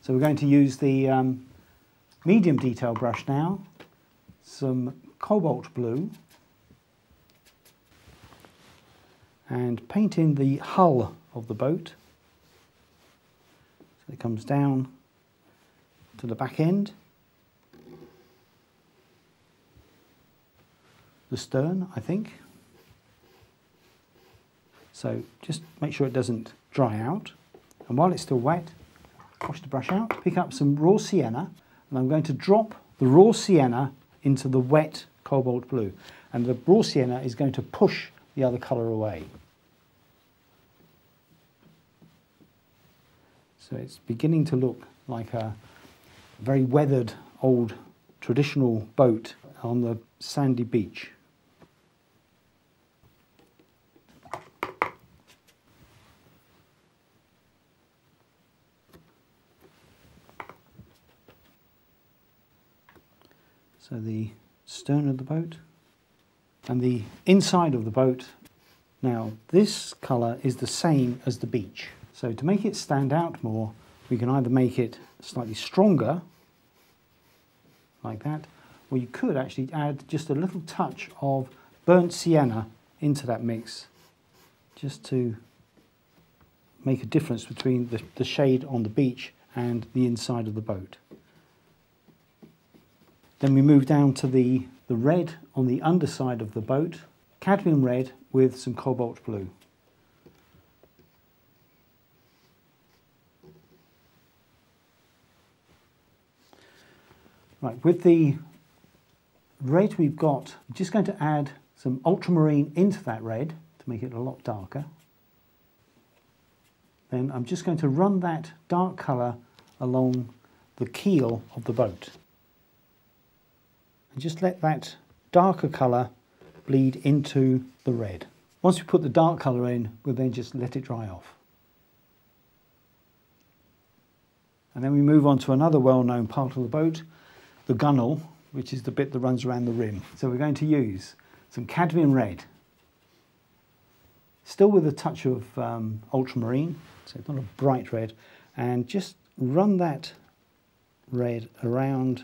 So we're going to use the medium detail brush now, some cobalt blue, and paint in the hull of the boat. So it comes down to the back end, the stern, I think. So just make sure it doesn't dry out. And while it's still wet, wash the brush out, pick up some raw sienna, and I'm going to drop the raw sienna into the wet cobalt blue. And the raw sienna is going to push the other colour away. So it's beginning to look like a very weathered old traditional boat on the sandy beach. So the stern of the boat and the inside of the boat. Now this colour is the same as the beach. So to make it stand out more, we can either make it slightly stronger, like that, or you could actually add just a little touch of burnt sienna into that mix, just to make a difference between the shade on the beach and the inside of the boat. Then we move down to the red on the underside of the boat, cadmium red with some cobalt blue. Right, with the red we've got, I'm just going to add some ultramarine into that red to make it a lot darker. Then I'm just going to run that dark colour along the keel of the boat. And just let that darker colour bleed into the red. Once we put the dark colour in, we'll then just let it dry off. And then we move on to another well-known part of the boat, the gunnel, which is the bit that runs around the rim. So we're going to use some cadmium red, still with a touch of ultramarine, so it's not a bright red, and just run that red around,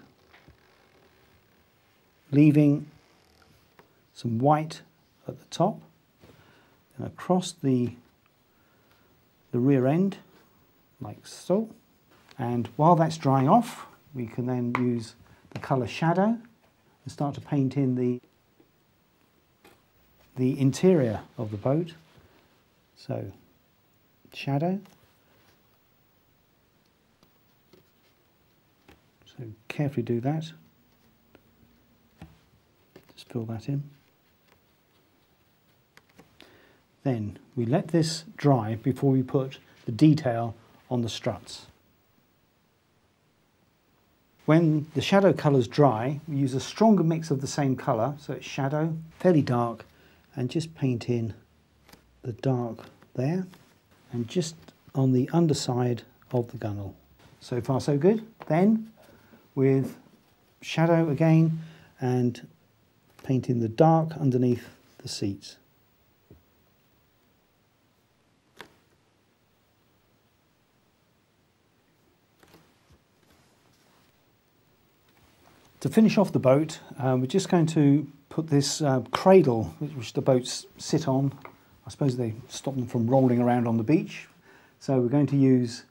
leaving some white at the top and across the rear end, like so. And while that's drying off, we can then use the colour shadow and start to paint in the interior of the boat. So shadow. So carefully do that. Just fill that in. Then we let this dry before we put the detail on the struts. When the shadow colours dry, we use a stronger mix of the same colour, so it's shadow, fairly dark, and just paint in the dark there, and just on the underside of the gunnel. So far so good. Then with shadow again, and paint in the dark underneath the seats. To finish off the boat, we're just going to put this cradle which the boats sit on. I suppose they stop them from rolling around on the beach. So we're going to use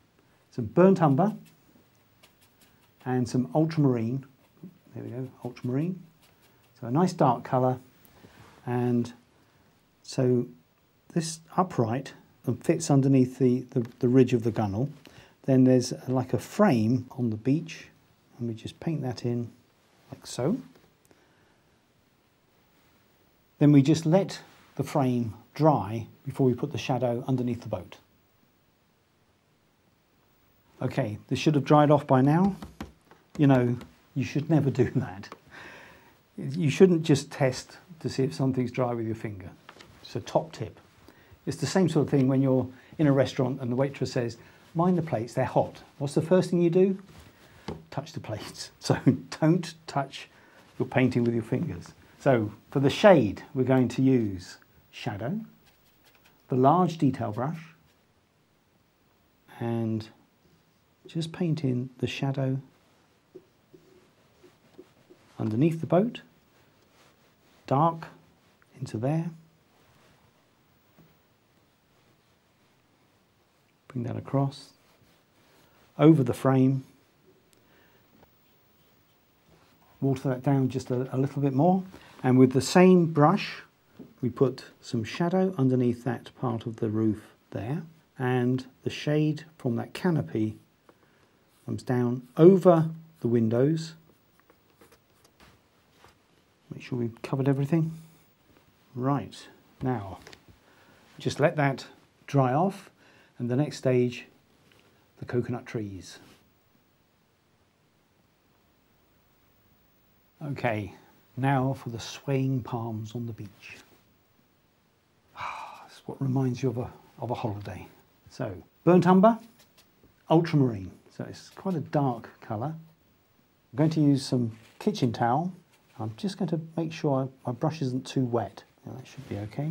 some burnt umber and some ultramarine. There we go, ultramarine. So a nice dark colour. And so this upright fits underneath the ridge of the gunnel. Then there's like a frame on the beach, and we just paint that in like so. Then we just let the frame dry before we put the shadow underneath the boat. Okay, this should have dried off by now. You know, you should never do that. You shouldn't just test to see if something's dry with your finger. It's a top tip. It's the same sort of thing when you're in a restaurant and the waitress says, mind the plates, they're hot. What's the first thing you do? Touch the plates. So don't touch your painting with your fingers. So for the shade, we're going to use shadow, the large detail brush, and just paint in the shadow underneath the boat, dark into there. Bring that across, over the frame, water that down just a little bit more, and with the same brush we put some shadow underneath that part of the roof there, and the shade from that canopy comes down over the windows. Make sure we've covered everything. Right, now just let that dry off, and the next stage, the coconut trees. Okay, now for the swaying palms on the beach. That's what reminds you of a holiday. So, burnt umber, ultramarine. So it's quite a dark colour. I'm going to use some kitchen towel. I'm just going to make sure my brush isn't too wet. Now, that should be okay.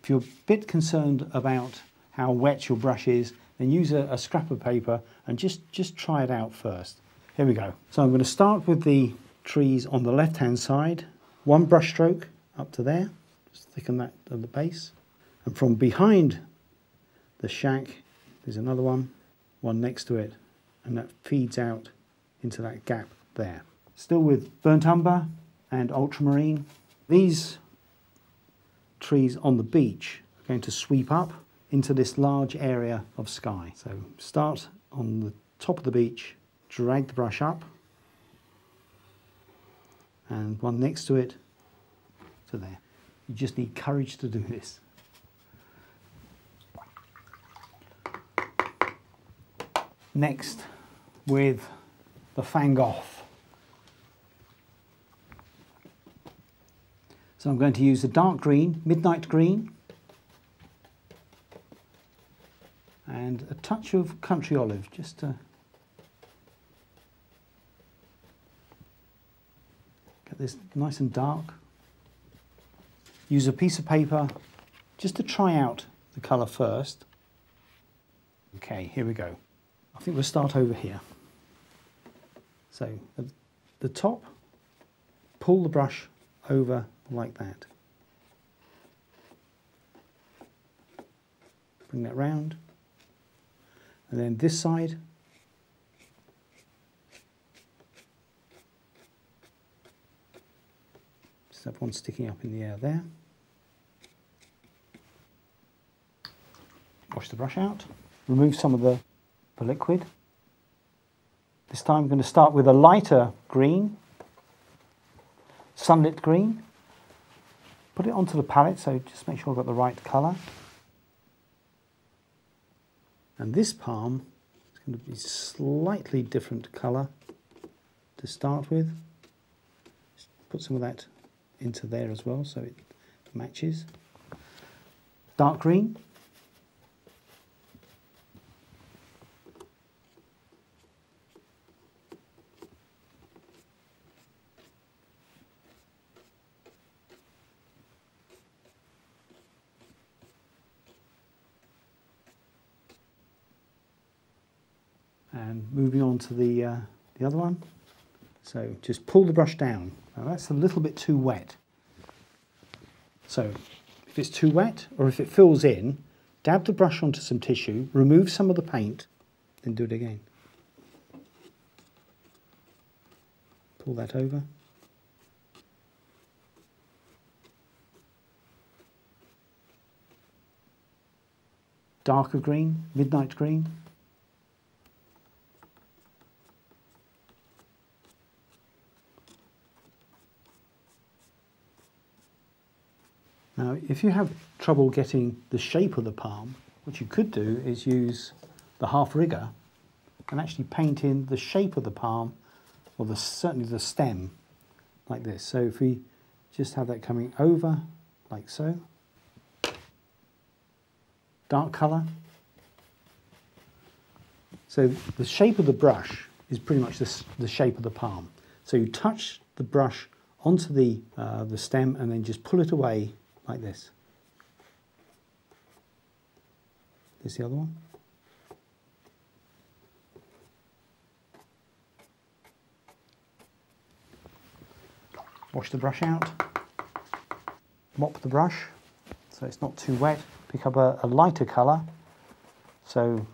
If you're a bit concerned about how wet your brush is, then use a scrap of paper and just try it out first. Here we go. So I'm going to start with the trees on the left hand side. One brush stroke up to there, just thicken that at the base. And from behind the shack, there's another one next to it, and that feeds out into that gap there. Still with burnt umber and ultramarine. These trees on the beach are going to sweep up into this large area of sky. So start on the top of the beach, drag the brush up, and one next to it to there. You just need courage to do this. Next, with the fang off. So I'm going to use a dark green, midnight green, and a touch of country olive, just to get this nice and dark. Use a piece of paper just to try out the colour first. Okay, here we go. I think we'll start over here. So at the top, pull the brush over like that. Bring that round. And then this side, just have one sticking up in the air there. Wash the brush out. Remove some of the liquid. This time I'm going to start with a lighter green, sunlit green. Put it onto the palette, so just make sure I've got the right colour. And this palm is going to be slightly different colour to start with. Just put some of that into there as well so it matches. Dark green. And moving on to the other one. So just pull the brush down. Now that's a little bit too wet. So if it's too wet or if it fills in, dab the brush onto some tissue, remove some of the paint, then do it again. Pull that over. Darker green, midnight green. Now, if you have trouble getting the shape of the palm, what you could do is use the half rigger and actually paint in the shape of the palm, or certainly the stem, like this. So if we just have that coming over, like so. Dark colour. So the shape of the brush is pretty much the shape of the palm. So you touch the brush onto the stem and then just pull it away like this. There's the other one. Wash the brush out, mop the brush so it's not too wet. Pick up a lighter colour, so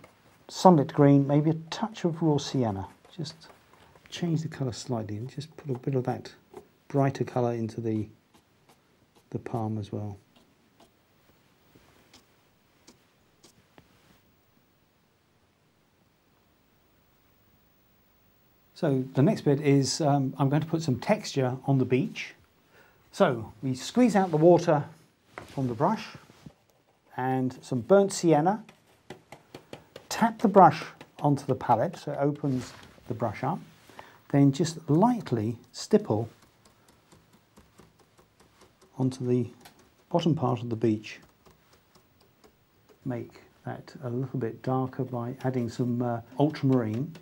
sunlit green, maybe a touch of raw sienna. Just change the colour slightly and just put a bit of that brighter colour into the palm as well. So the next bit is I'm going to put some texture on the beach. So we squeeze out the water from the brush and some burnt sienna. Tap the brush onto the palette so it opens the brush up. Then just lightly stipple onto the bottom part of the beach. Make that a little bit darker by adding some ultramarine.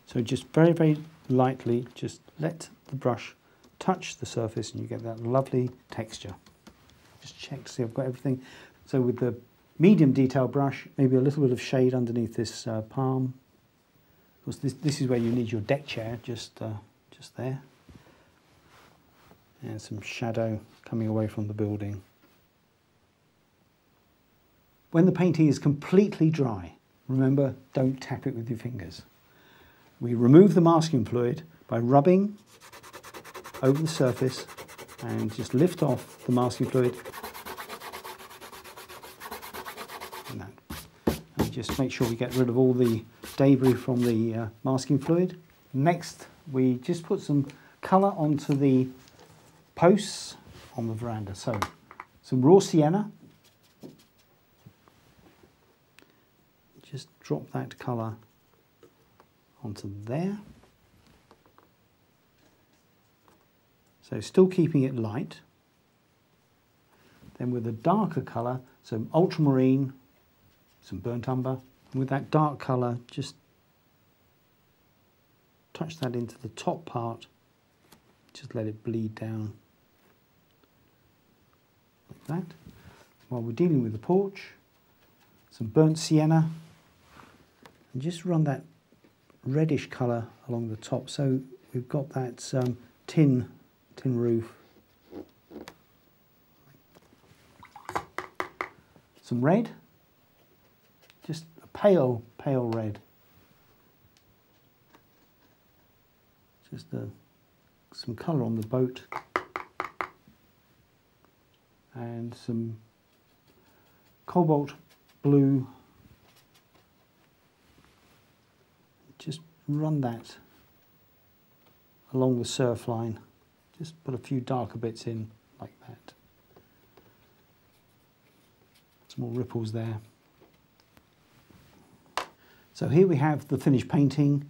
So just very, very lightly, just let the brush touch the surface and you get that lovely texture. Just check to see I've got everything. So with the medium detail brush, maybe a little bit of shade underneath this palm. Of course, this is where you need your deck chair, just there. And some shadow coming away from the building. When the painting is completely dry, remember, don't tap it with your fingers. We remove the masking fluid by rubbing over the surface and just lift off the masking fluid. And just make sure we get rid of all the debris from the masking fluid. Next, we just put some colour onto the posts on the veranda. So some raw sienna. Just drop that colour onto there. So still keeping it light. Then with a darker colour, some ultramarine, some burnt umber. And with that dark colour, just touch that into the top part. Just let it bleed down like that. While we're dealing with the porch, some burnt sienna, and just run that reddish colour along the top. So we've got that tin roof. Some red, just a pale red. Just some colour on the boat. And some cobalt blue. Just run that along the surf line. Just put a few darker bits in like that. Some more ripples there. So here we have the finished painting,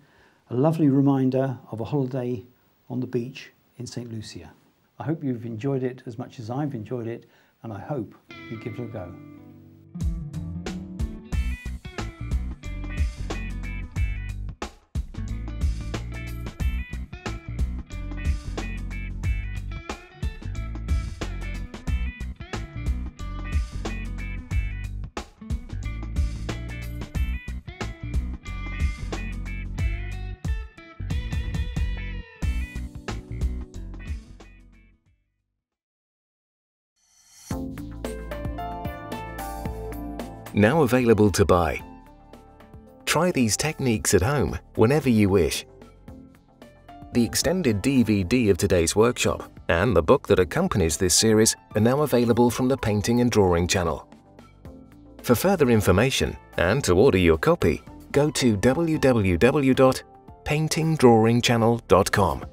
a lovely reminder of a holiday on the beach in St Lucia. I hope you've enjoyed it as much as I've enjoyed it, and I hope you give it a go. Now available to buy. Try these techniques at home whenever you wish. The extended DVD of today's workshop and the book that accompanies this series are now available from the Painting and Drawing channel. For further information and to order your copy, go to www.paintingdrawingchannel.com.